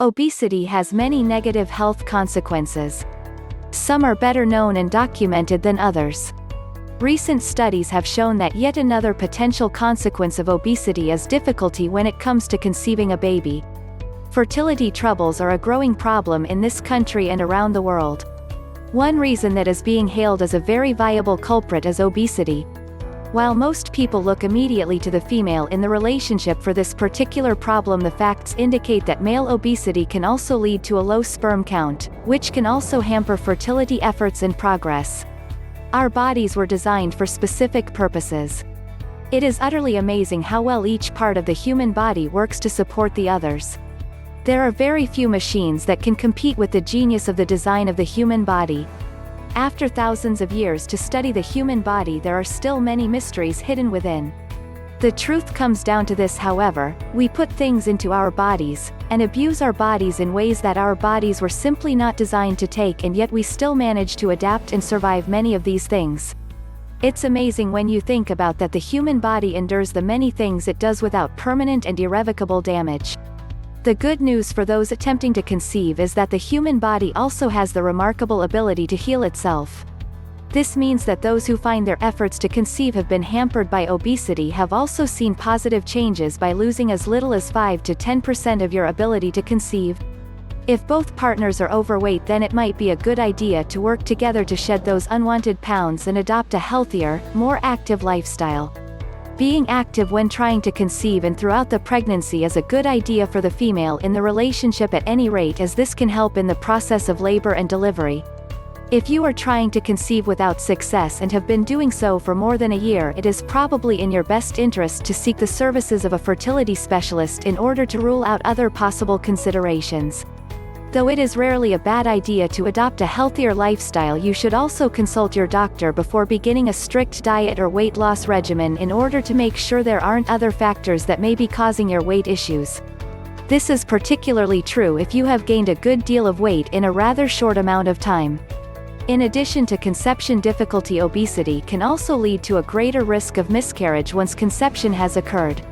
Obesity has many negative health consequences. Some are better known and documented than others. Recent studies have shown that yet another potential consequence of obesity is difficulty when it comes to conceiving a baby. Fertility troubles are a growing problem in this country and around the world. One reason that is being hailed as a very viable culprit is obesity. While most people look immediately to the female in the relationship for this particular problem, the facts indicate that male obesity can also lead to a low sperm count, which can also hamper fertility efforts and progress. Our bodies were designed for specific purposes. It is utterly amazing how well each part of the human body works to support the others. There are very few machines that can compete with the genius of the design of the human body. After thousands of years to study the human body, there are still many mysteries hidden within. The truth comes down to this, however: we put things into our bodies, and abuse our bodies in ways that our bodies were simply not designed to take, and yet we still manage to adapt and survive many of these things. It's amazing when you think about that the human body endures the many things it does without permanent and irrevocable damage. The good news for those attempting to conceive is that the human body also has the remarkable ability to heal itself. This means that those who find their efforts to conceive have been hampered by obesity have also seen positive changes by losing as little as 5 to 10% of your ability to conceive. If both partners are overweight, then it might be a good idea to work together to shed those unwanted pounds and adopt a healthier, more active lifestyle. Being active when trying to conceive and throughout the pregnancy is a good idea for the female in the relationship at any rate, as this can help in the process of labor and delivery. If you are trying to conceive without success and have been doing so for more than a year, it is probably in your best interest to seek the services of a fertility specialist in order to rule out other possible considerations. Though it is rarely a bad idea to adopt a healthier lifestyle, you should also consult your doctor before beginning a strict diet or weight loss regimen in order to make sure there aren't other factors that may be causing your weight issues. This is particularly true if you have gained a good deal of weight in a rather short amount of time. In addition to conception difficulty, obesity can also lead to a greater risk of miscarriage once conception has occurred.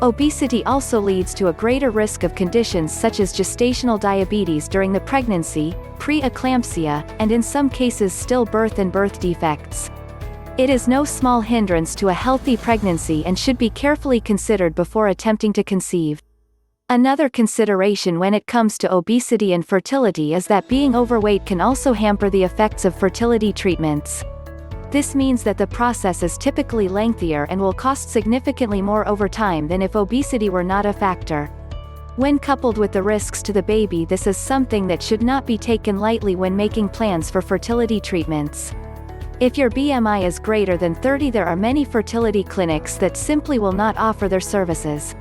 Obesity also leads to a greater risk of conditions such as gestational diabetes during the pregnancy, pre-eclampsia, and in some cases stillbirth and birth defects. It is no small hindrance to a healthy pregnancy and should be carefully considered before attempting to conceive. Another consideration when it comes to obesity and fertility is that being overweight can also hamper the effects of fertility treatments. This means that the process is typically lengthier and will cost significantly more over time than if obesity were not a factor. When coupled with the risks to the baby, this is something that should not be taken lightly when making plans for fertility treatments. If your BMI is greater than 30, there are many fertility clinics that simply will not offer their services.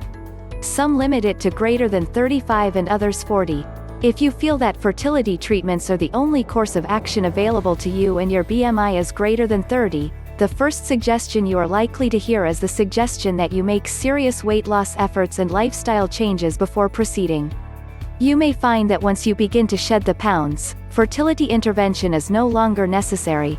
Some limit it to greater than 35 and others 40. If you feel that fertility treatments are the only course of action available to you and your BMI is greater than 30, the first suggestion you are likely to hear is the suggestion that you make serious weight loss efforts and lifestyle changes before proceeding. You may find that once you begin to shed the pounds, fertility intervention is no longer necessary.